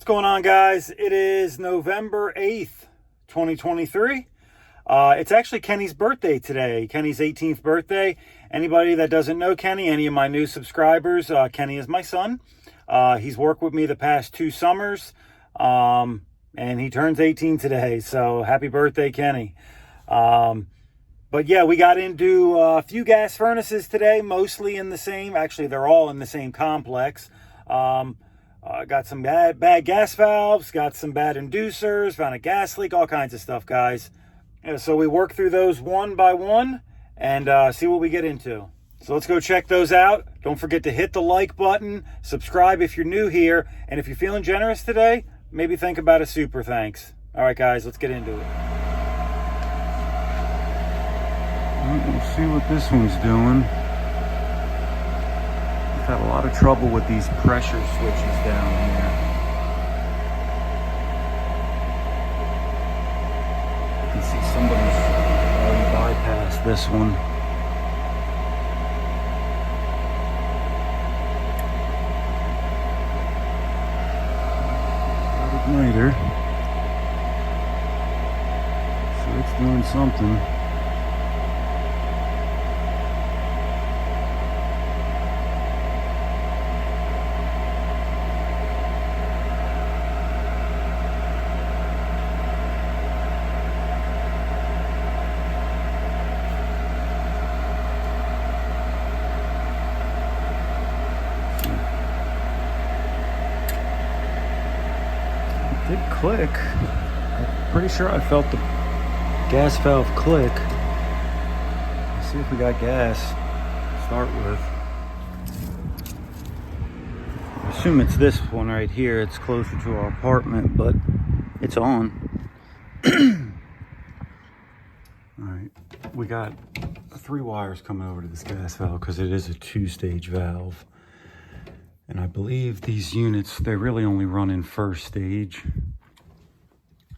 What's going on, guys? It is November 8th, 2023. It's actually Kenny's birthday today. Kenny's 18th birthday. Anybody that doesn't know Kenny, any of my new subscribers, Kenny is my son. He's worked with me the past 2 summers, and he turns 18 today. So happy birthday, Kenny. But yeah, we got into a few gas furnaces today, mostly in the same, actually they're all in the same complex. Got some bad gas valves, got some bad inducers, found a gas leak, all kinds of stuff, guys. Yeah, so we work through those one by one and see what we get into. So let's go check those out. Don't forget to hit the like button, subscribe if you're new here, and if you're feeling generous today, maybe think about a super thanks. All right, guys, let's get into it. We'll see what this one's doing. I've had a lot of trouble with these pressure switches down here. I can see somebody's already bypassed this one. Igniter. So it's doing something. Did click. I'm pretty sure I felt the gas valve click. Let's see if we got gas to start with. I assume it's this one right here. It's closer to our apartment, but it's on. Alright, we got 3 wires coming over to this gas valve because it is a 2-stage valve. And I believe these units, they really only run in first stage.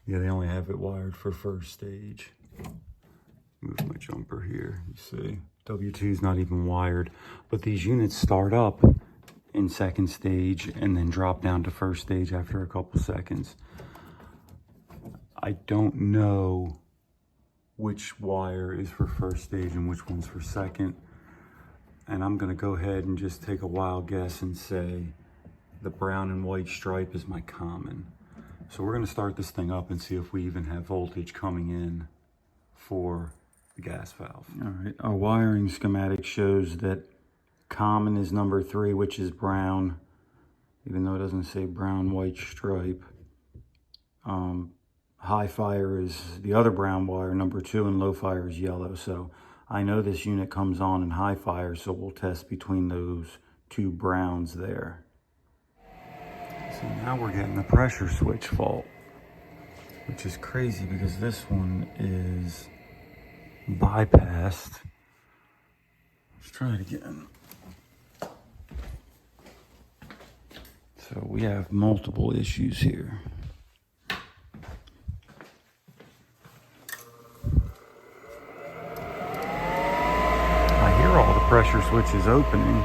Yeah, they only have it wired for first stage. Move my jumper here, you see. W2 is not even wired. But these units start up in second stage and then drop down to first stage after a couple seconds. I don't know which wire is for first stage and which one's for second. And I'm gonna go ahead and just take a wild guess and say the brown and white stripe is my common. So we're gonna start this thing up and see if we even have voltage coming in for the gas valve. All right, our wiring schematic shows that common is number 3, which is brown, even though it doesn't say brown white stripe. High fire is the other brown wire, number 2, and low fire is yellow. So I know this unit comes on in high fire, so we'll test between those 2 browns there. So now we're getting the pressure switch fault, which is crazy because this one is bypassed. Let's try it again. So we have multiple issues here. All the pressure switches opening,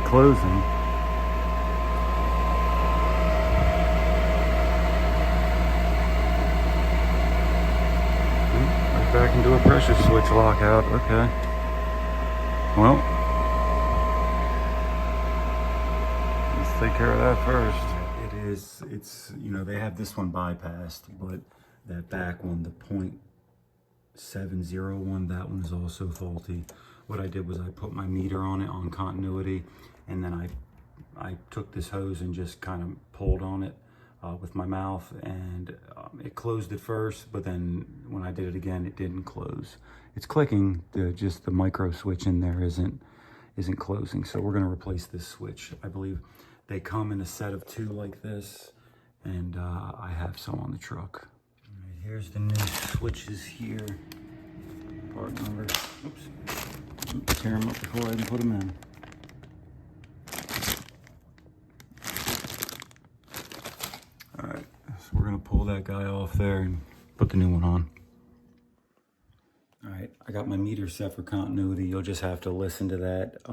closing. Right back into a pressure switch lockout. Okay. Well, let's take care of that first. It's, you know, they have this one bypassed, but that back one, the 0.701, that one is also faulty. What I did was I put my meter on it on continuity, and then I took this hose and just kind of pulled on it with my mouth, and it closed at first, but then when I did it again, it didn't close. It's clicking, just the micro switch in there isn't closing. So we're gonna replace this switch. I believe they come in a set of 2 like this, and I have some on the truck. All right, here's the new switches here. Part number, oops, tear them up before I even put them in. All right, so we're gonna pull that guy off there and put the new one on. All right, I got my meter set for continuity. You'll just have to listen to that.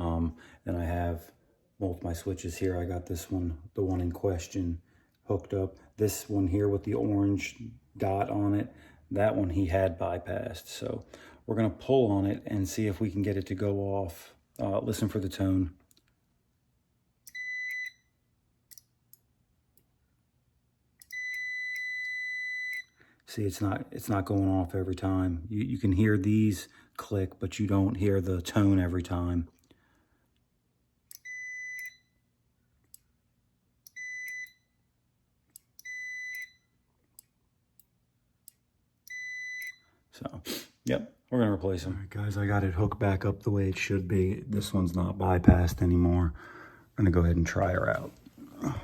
Then I have both my switches here. I got this one, the one in question, hooked up. This one here with the orange dot on it, that one he had bypassed. So we're gonna pull on it and see if we can get it to go off. Listen for the tone. See, it's not going off every time. You can hear these click, but you don't hear the tone every time. So, yep, we're gonna replace them. All right, guys, I got it hooked back up the way it should be. This one's not bypassed anymore. I'm gonna go ahead and try her out. All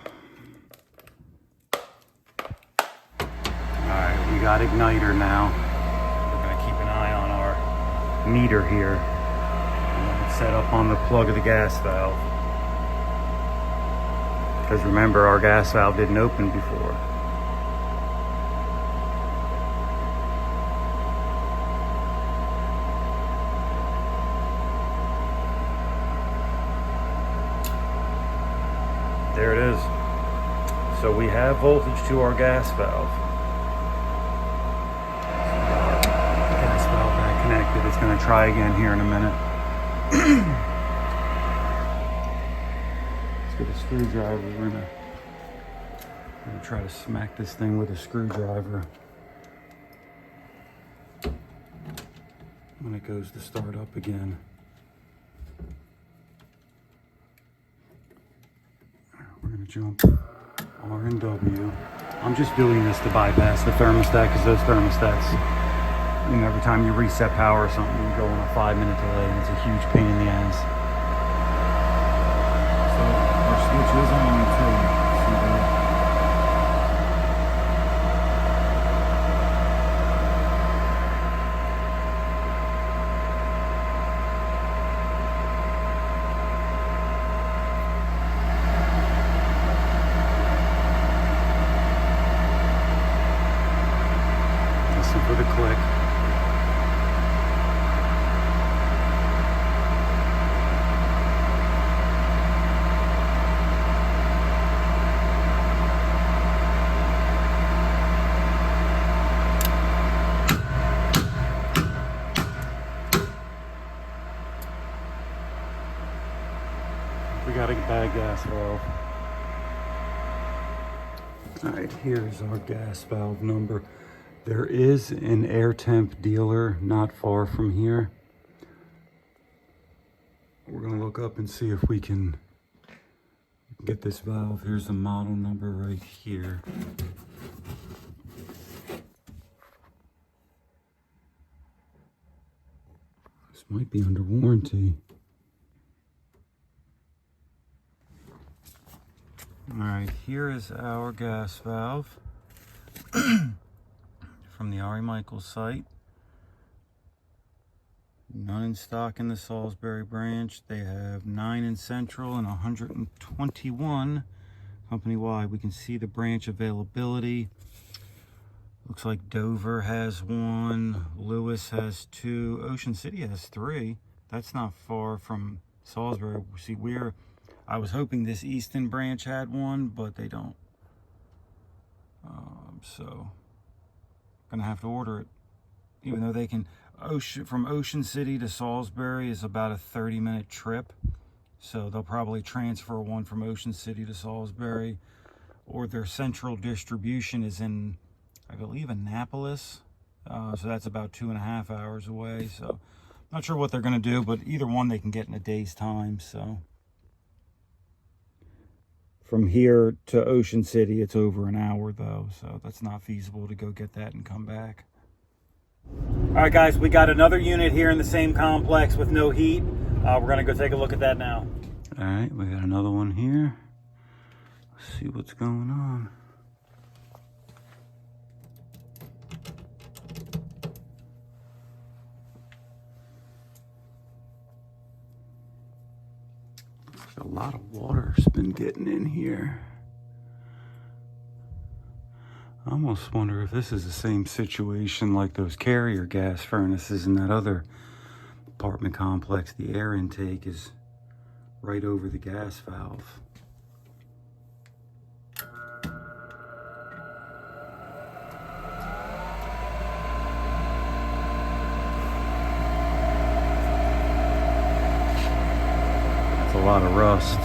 right, we got igniter now. We're gonna keep an eye on our meter here. It's set up on the plug of the gas valve. Because remember, our gas valve didn't open before. There it is. So we have voltage to our gas valve. Gas valve back connected. It's going to try again here in a minute. Let's get a screwdriver. We're going to try to smack this thing with a screwdriver. When it goes to start up again. We're gonna jump R and W. I'm just doing this to bypass the thermostat because those thermostats, you know, every time you reset power or something, you go on a 5-minute delay and it's a huge pain in the ass. So our switch is on too. For the click. We got a bad gas valve. All right, here's our gas valve number. There is an air temp dealer not far from here. We're gonna look up and see if we can get this valve. Here's the model number right here. This might be under warranty. All right, here is our gas valve. From the Ari Michaels site. None in stock in the Salisbury branch. They have 9 in Central and 121 company-wide. We can see the branch availability. Looks like Dover has 1, Lewis has 2, Ocean City has 3. That's not far from Salisbury. See, I was hoping this Easton branch had 1, but they don't. So gonna have to order it, even though they can. From Ocean City to Salisbury is about a 30-minute trip, so they'll probably transfer 1 from Ocean City to Salisbury, or their central distribution is in, I believe, Annapolis, so that's about 2.5 hours away. So not sure what they're gonna do, but either one they can get in a day's time. So from here to Ocean City, it's over an hour though, so that's not feasible to go get that and come back. All right, guys, we got another unit here in the same complex with no heat. We're gonna go take a look at that now. All right, we got another one here. Let's see what's going on. A lot of water's been getting in here. I almost wonder if this is the same situation like those carrier gas furnaces in that other apartment complex. The air intake is right over the gas valve. lot of rust.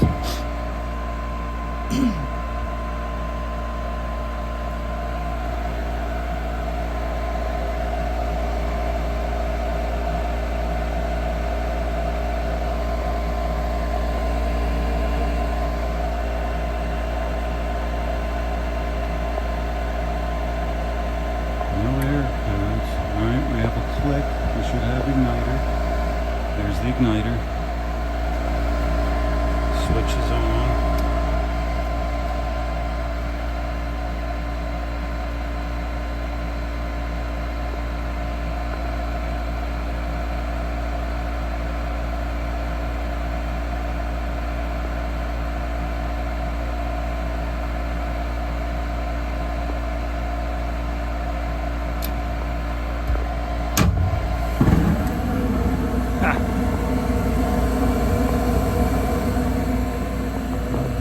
Click, we should have igniter. There's the igniter. Switch is on.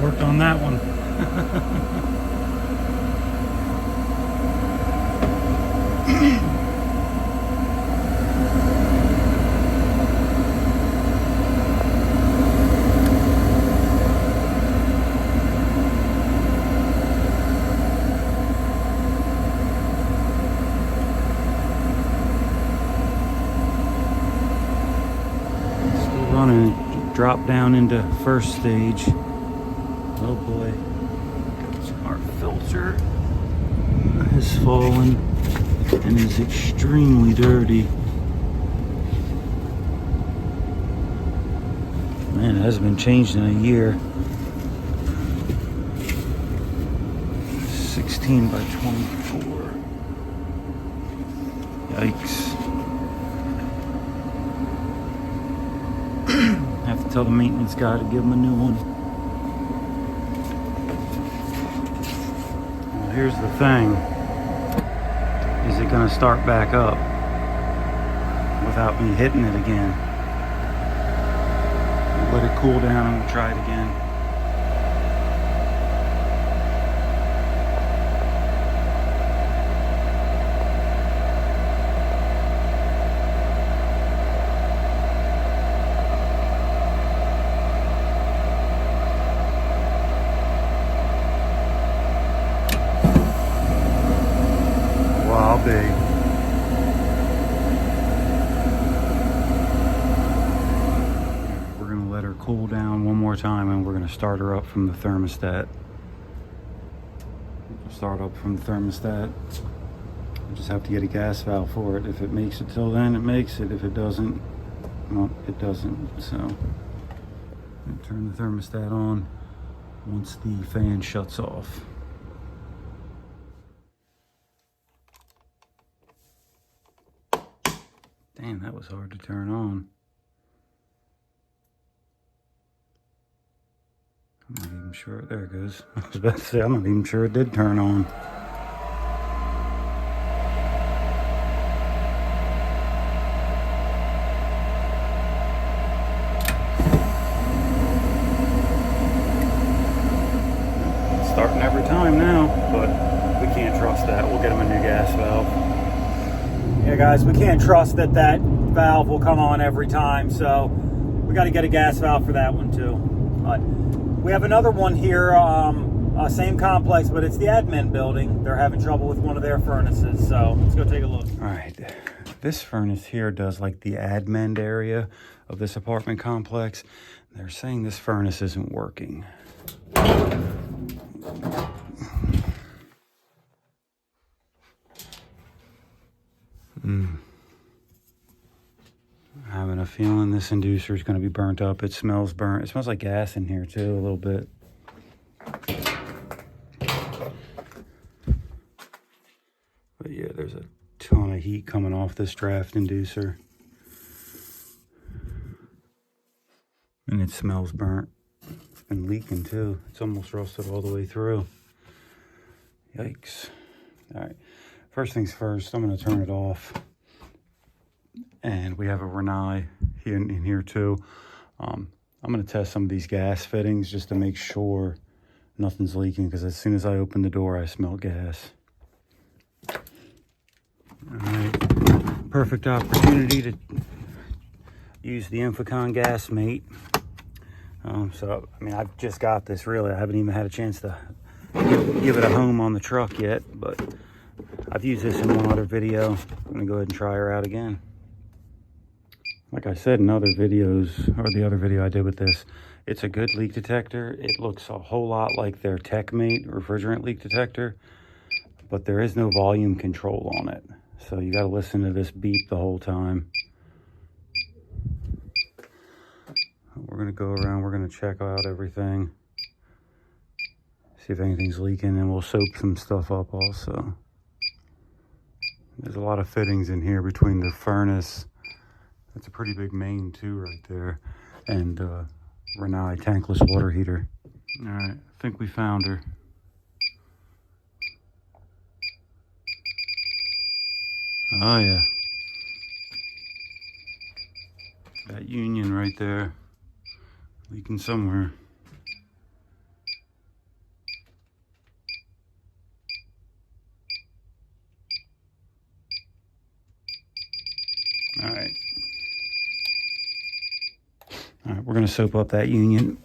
Worked on that one. Still running. Drop down into first stage. Oh boy, our filter has fallen and is extremely dirty. Man, it hasn't been changed in a year. 16 by 24. Yikes. Have to tell the maintenance guy to give him a new one. Here's the thing, is it going to start back up without me hitting it again? Let it cool down and we'll try it again. We're going to let her cool down one more time and we're going to start her up from the thermostat. Start up from the thermostat. We just have to get a gas valve for it. If it makes it till then, it makes it. If it doesn't, well, it doesn't. So turn the thermostat on once the fan shuts off. Damn, that was hard to turn on. I'm not even sure. There it goes. I was about to say, I'm not even sure it did turn on. It's starting every time now, but we can't trust that. We'll get him a new gas valve. Yeah, guys, we can't trust that that valve will come on every time, so we got to get a gas valve for that one too. But we have another one here, same complex, but it's the admin building. They're having trouble with one of their furnaces, so let's go take a look. All right, this furnace here does like the admin area of this apartment complex. They're saying this furnace isn't working. Having a feeling this inducer is going to be burnt up. It smells burnt. It smells like gas in here too, a little bit. But yeah, there's a ton of heat coming off this draft inducer. And it smells burnt. It's been leaking too. It's almost rusted all the way through. Yikes. All right. First things first, I'm going to turn it off. And we have a Renai here in here too. I'm going to test some of these gas fittings just to make sure nothing's leaking, because as soon as I open the door, I smell gas. All right, perfect opportunity to use the Infocon gas mate. So, I mean, I've just got this really. I haven't even had a chance to give it a home on the truck yet, but I've used this in one other video. I'm gonna go ahead and try her out again. Like I said in other videos, or the other video I did with this, it's a good leak detector. It looks a whole lot like their TechMate refrigerant leak detector, but there is no volume control on it. So you gotta listen to this beep the whole time. We're gonna go around, we're gonna check out everything. See if anything's leaking, and we'll soap some stuff up also. There's a lot of fittings in here between the furnace. That's a pretty big main too right there. And Renai tankless water heater. All right, I think we found her. Oh yeah. That union right there, leaking somewhere. All right. All right, we're gonna soap up that union.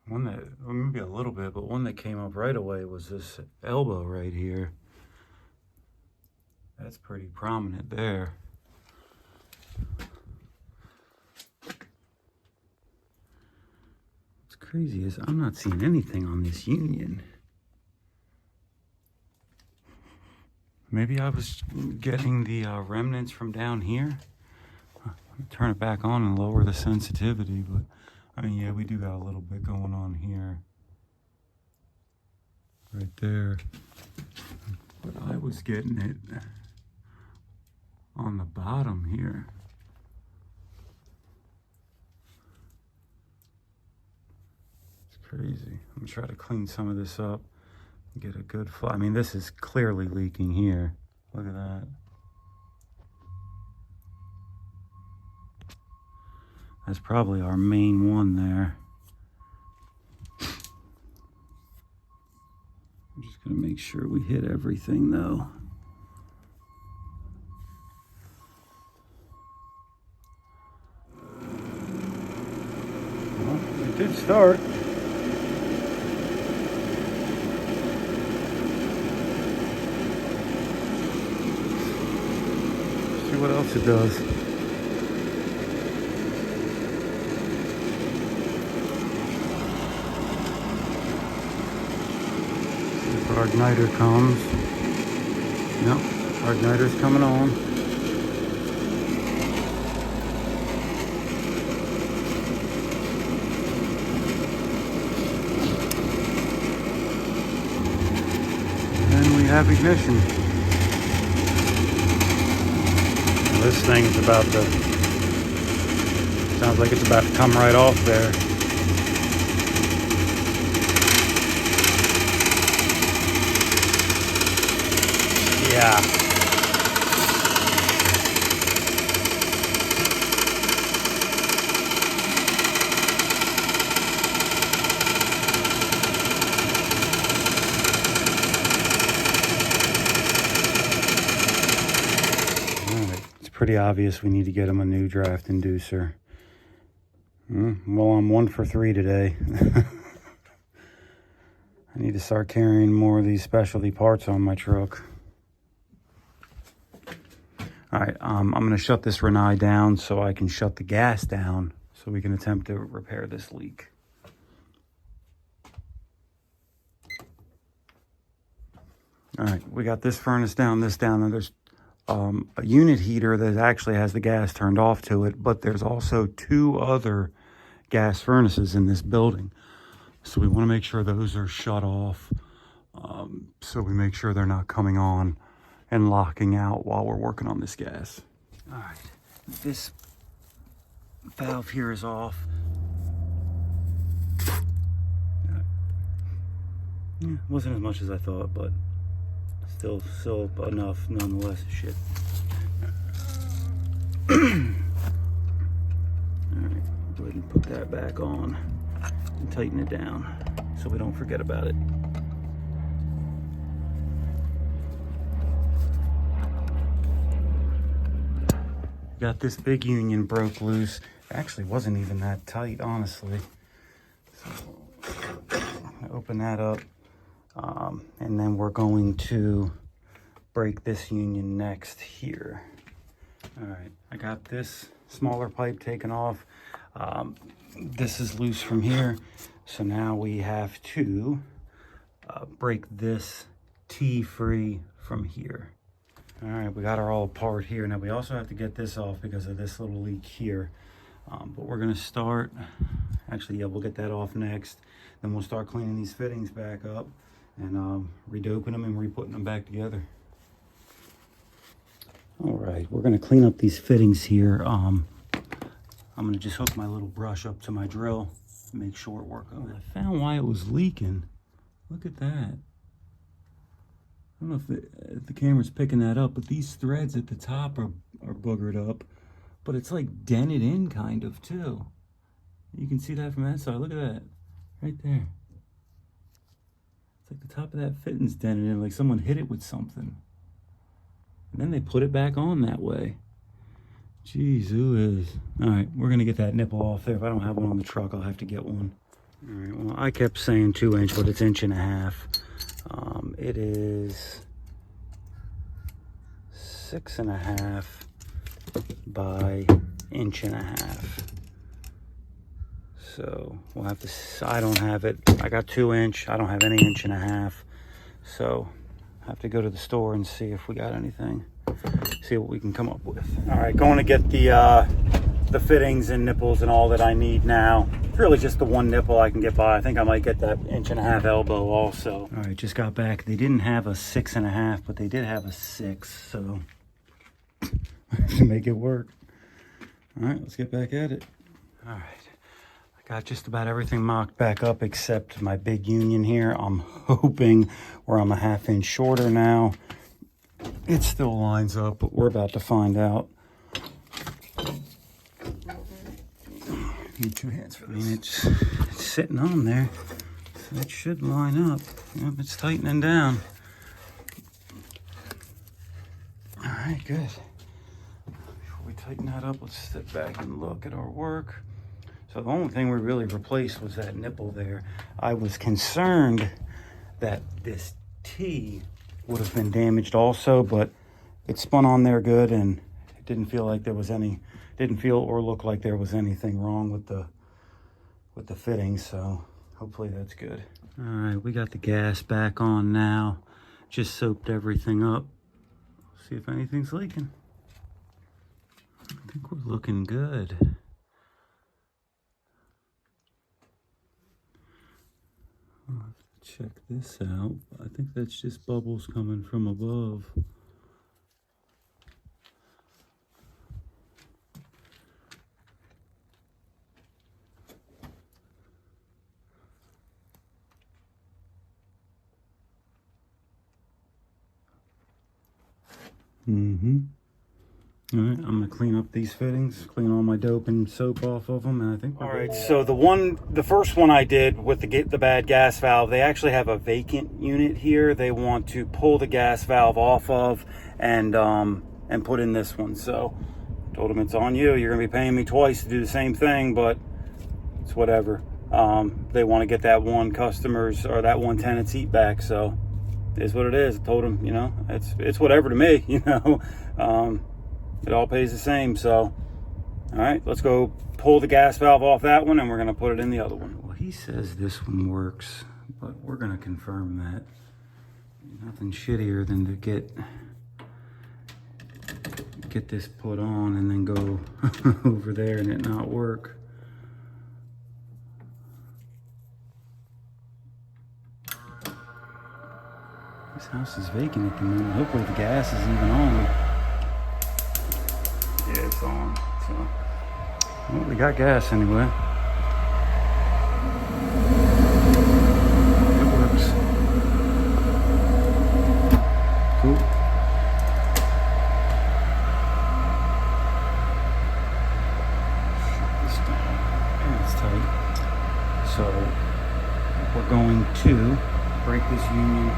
One that, well, maybe a little bit, but one that came up right away was this elbow right here. That's pretty prominent there. What's crazy is I'm not seeing anything on this union. Maybe I was getting the remnants from down here. Turn it back on and lower the sensitivity, but I mean, yeah, we do got a little bit going on here. Right there. But I was getting it on the bottom here. It's crazy. I'm gonna try to clean some of this up. Get a good flow. I mean, this is clearly leaking here. Look at that. That's probably our main one there. I'm just gonna make sure we hit everything though. Well, it did start. What else it does. If our igniter comes. Yep, our igniter's coming on. And we have ignition. This thing's about to, sounds like it's about to come right off there. Yeah. Pretty obvious we need to get him a new draft inducer. Well, I'm 1 for 3 today. I need to start carrying more of these specialty parts on my truck. All right, I'm gonna shut this Renai down so I can shut the gas down so we can attempt to repair this leak. All right, we got this furnace down, this down, and there's a unit heater that actually has the gas turned off to it, but there's also 2 other gas furnaces in this building. So we want to make sure those are shut off. So we make sure they're not coming on and locking out while we're working on this gas. All right, this valve here is off. Yeah, wasn't as much as I thought, but still enough nonetheless. Shit. All right, go ahead and put that back on and tighten it down so we don't forget about it. Got this big union broke loose. It actually wasn't even that tight, honestly. So, open that up. And then we're going to break this union next here. All right, I got this smaller pipe taken off. This is loose from here. So now we have to break this T free from here. All right, we got her all apart here. Now we also have to get this off because of this little leak here. But we're gonna start, actually, yeah, we'll get that off next. Then we'll start cleaning these fittings back up and redoping them and re-putting them back together. All right, we're gonna clean up these fittings here. I'm gonna just hook my little brush up to my drill, make sure it works. Oh, I found why it was leaking. Look at that. I don't know if the camera's picking that up, but these threads at the top are boogered up, but it's like dented in kind of too. You can see that from that side. Look at that, right there. It's like the top of that fitting's dented in, like someone hit it with something. And then they put it back on that way. Jeez, who is? All right, we're gonna get that nipple off there. If I don't have one on the truck, I'll have to get one. All right, well, I kept saying 2 inch, but it's 1.5 inches. It is 6.5 by 1.5 inches. So we'll have to, I don't have it. I got 2 inch, I don't have any 1.5 inches. So I have to go to the store and see if we got anything, see what we can come up with. All right, going to get the fittings and nipples and all that I need now. It's really just the one nipple I can get by. I think I might get that 1.5 inch elbow also. All right, just got back. They didn't have a 6.5, but they did have a 6, so I have to make it work. All right, let's get back at it. All right, I got just about everything mocked back up except my big union here. I'm hoping where I'm a 1/2 inch shorter now, it still lines up, but we're about to find out. Need 2 hands for this. I mean, it's sitting on there, so it should line up. Yep, it's tightening down. All right, good. Before we tighten that up, let's step back and look at our work. So the only thing we really replaced was that nipple there. I was concerned that this T would have been damaged also, but it spun on there good, and it didn't feel like there was any, didn't feel or look like there was anything wrong with the fittings, so hopefully that's good. All right, we got the gas back on now. Just soaked everything up. See if anything's leaking. I think we're looking good. I'll have to check this out. I think that's just bubbles coming from above. All right, I'm gonna clean up these fittings, clean all my dope and soap off of them, and I think we're all right. So the first one I did with the bad gas valve, they actually have a vacant unit here. They want to pull the gas valve off of and put in this one. So I told them it's on you. You're gonna be paying me twice to do the same thing, but it's whatever. They want to get that one customer's or that one tenant's heat back, so it is what it is. I told them, you know, it's whatever to me, you know. It all pays the same. So all right, let's go pull the gas valve off that one, and we're gonna put it in the other one. Well, he says this one works, but we're gonna confirm that. Nothing shittier than to get this put on and then go over there and it not work. This house is vacant at the moment. Hopefully the gas is even on. Yeah, it's on. So, well, we got gas anyway. It works. Cool. Shut this down. And it's tight. So we're going to break this union.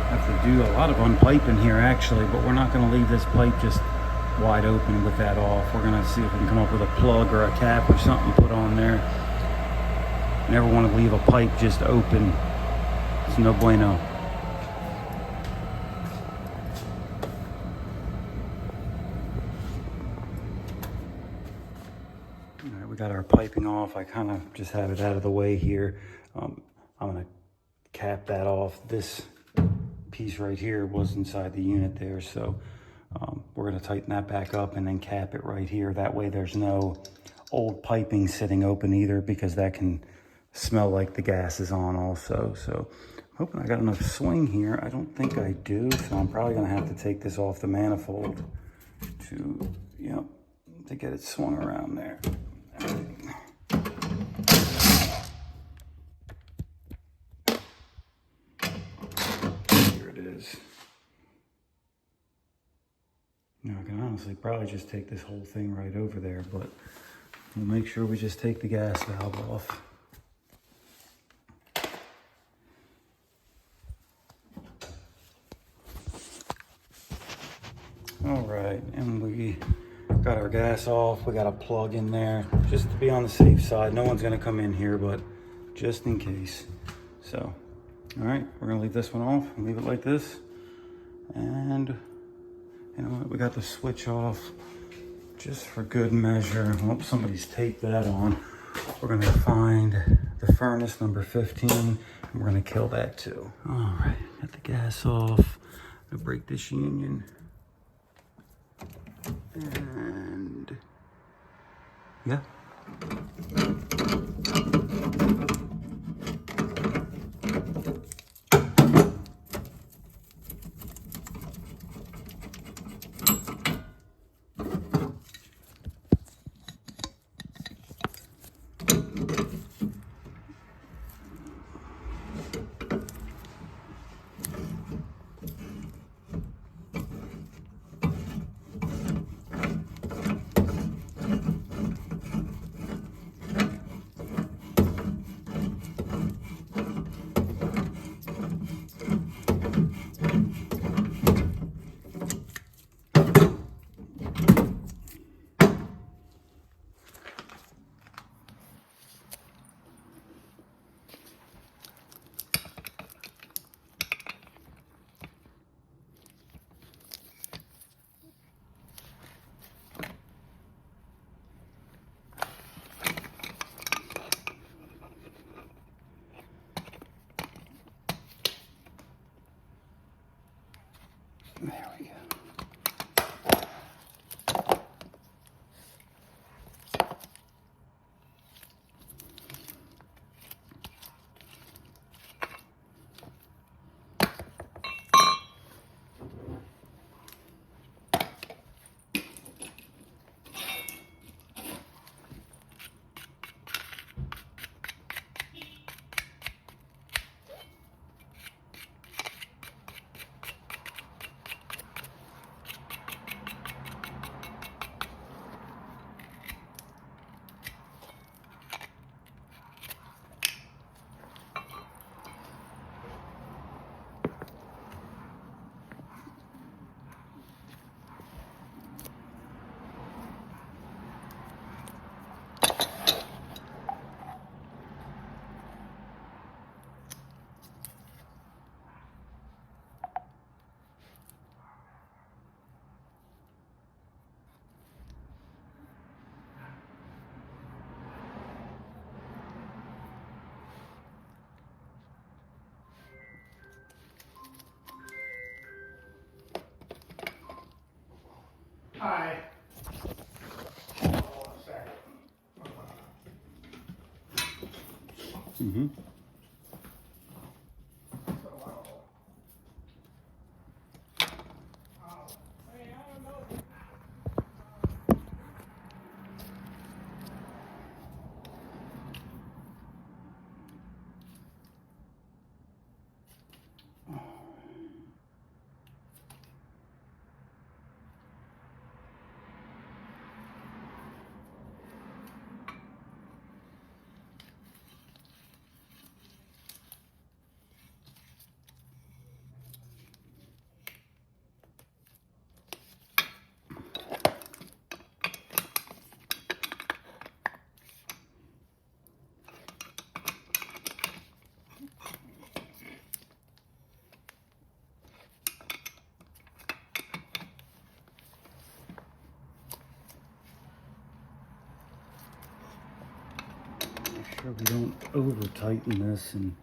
Have to do a lot of unpiping here actually, but we're not going to leave this pipe just wide open with that off. We're gonna see if we can come up with a plug or a cap or something to put on there. Never want to leave a pipe just open. It's no bueno. All right, we got our piping off. I kind of just have it out of the way here. I'm gonna cap that off. This piece right here was inside the unit there, so we're gonna tighten that back up and then cap it right here. That way there's no old piping sitting open either, because that can smell like the gas is on also. So I'm hoping I got enough swing here. I don't think I do, so I'm probably gonna have to take this off the manifold to, to get it swung around there. Here it is. Now I can honestly probably just take this whole thing right over there, but we'll make sure we just take the gas valve off. All right, and we got our gas off. We got a plug in there just to be on the safe side. No one's gonna come in here, but just in case. So, all right, we're gonna leave this one off and leave it like this. And you know what, we got the switch off just for good measure. Oh, somebody's taped that on. We're gonna find the furnace number 15, and we're gonna kill that too. All right, got the gas off. I'm gonna break this union. And yeah. There we go. Hi. Hold on a second. Mm-hmm. sure we don't over tighten this and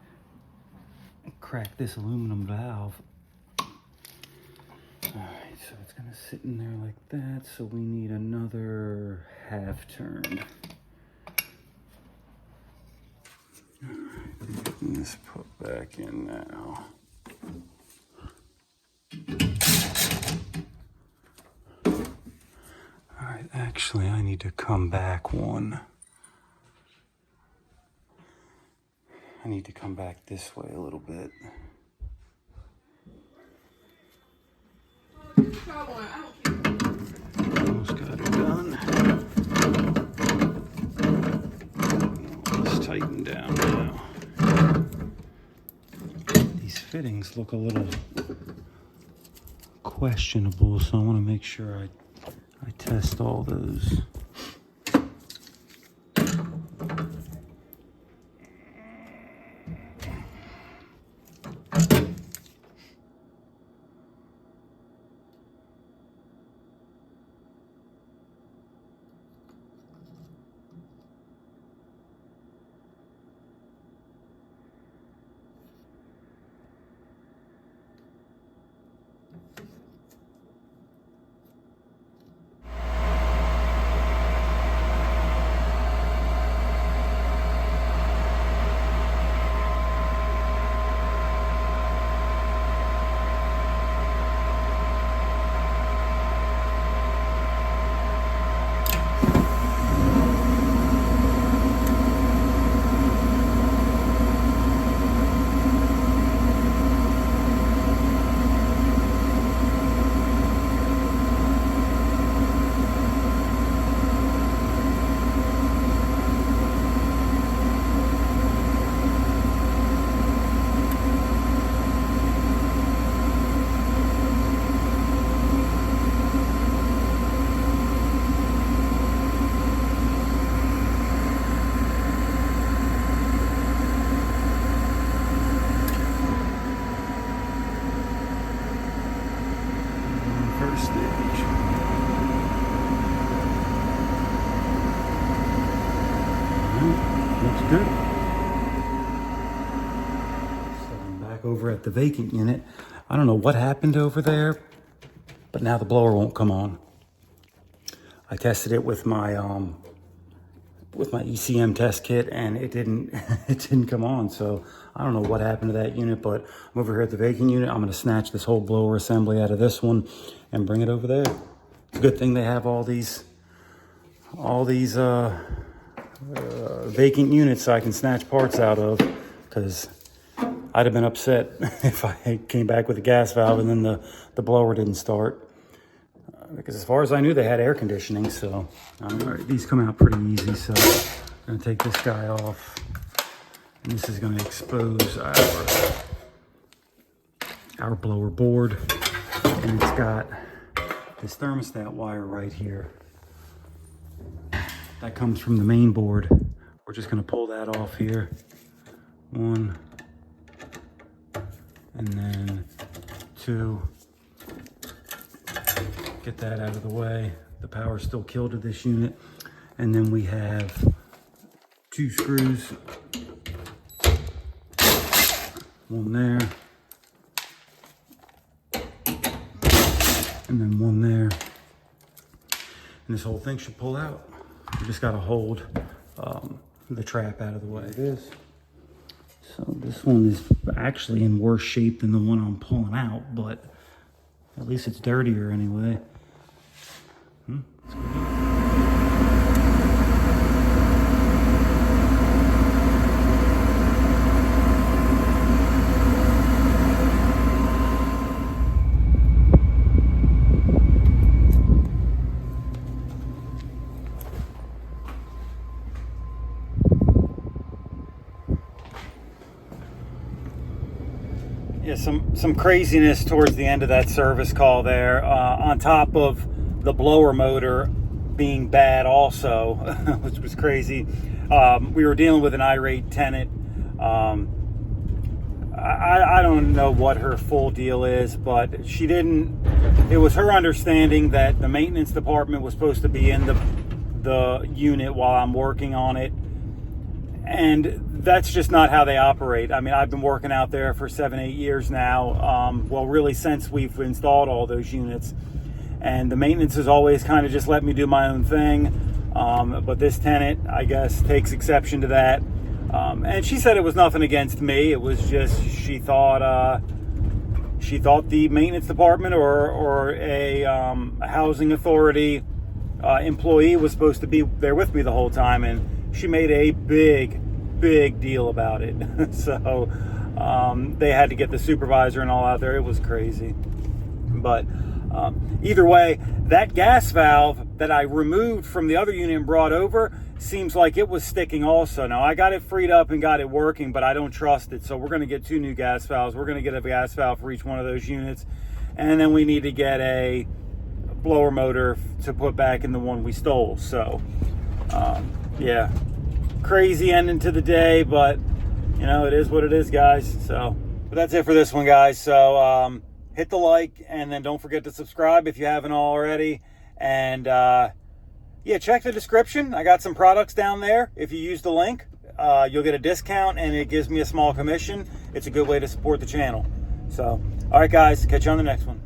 crack this aluminum valve. Alright, so it's gonna sit in there like that, so we need another half turn. Alright, this put back in now. Alright, actually I need to come back one. I need to come back this way a little bit. Almost got it done. Let's tighten down now. These fittings look a little questionable, so I want to make sure I test all those. Looks good. So I'm back over at the vacant unit. I don't know what happened over there, but now the blower won't come on. I tested it with my ECM test kit, and it didn't come on. So I don't know what happened to that unit, but I'm over here at the vacant unit. I'm gonna snatch this whole blower assembly out of this one and bring it over there. It's a good thing they have all these vacant units so I can snatch parts out of, because I'd have been upset if I came back with a gas valve and then the blower didn't start. Because as far as I knew, they had air conditioning. So all right, these come out pretty easy. So I'm gonna take this guy off, and this is gonna expose our blower board, and it's got this thermostat wire right here that comes from the main board. We're just gonna pull that off here. One, and then two. Get that out of the way. The power's still killed to this unit. And then we have two screws. One there. And then one there. And this whole thing should pull out. We just gotta hold the trap out of the way. It is. So this one is actually in worse shape than the one I'm pulling out, but at least it's dirtier anyway. It's good. Yeah, some craziness towards the end of that service call there. On top of the blower motor being bad also, which was crazy. We were dealing with an irate tenant. I don't know what her full deal is, but it was her understanding that the maintenance department was supposed to be in the unit while I'm working on it. And that's just not how they operate. I mean, I've been working out there for 7-8 years now. Well, really since we've installed all those units. And the maintenance has always kind of just let me do my own thing. But this tenant, I guess, takes exception to that. And she said it was nothing against me. It was just she thought the maintenance department or a housing authority employee was supposed to be there with me the whole time, and she made a big deal about it. So they had to get the supervisor and all out there. It was crazy. But either way, that gas valve that I removed from the other unit and brought over seems like it was sticking also. Now, I got it freed up and got it working, but I don't trust it. So we're going to get 2 new gas valves. We're going to get a gas valve for each one of those units. And then we need to get a blower motor to put back in the one we stole. So, yeah, crazy ending to the day, but, you know, it is what it is, guys. So, but that's it for this one, guys. So, hit the like, and then don't forget to subscribe if you haven't already. And, yeah, check the description. I got some products down there. If you use the link, you'll get a discount, and it gives me a small commission. It's a good way to support the channel. So, all right, guys, catch you on the next one.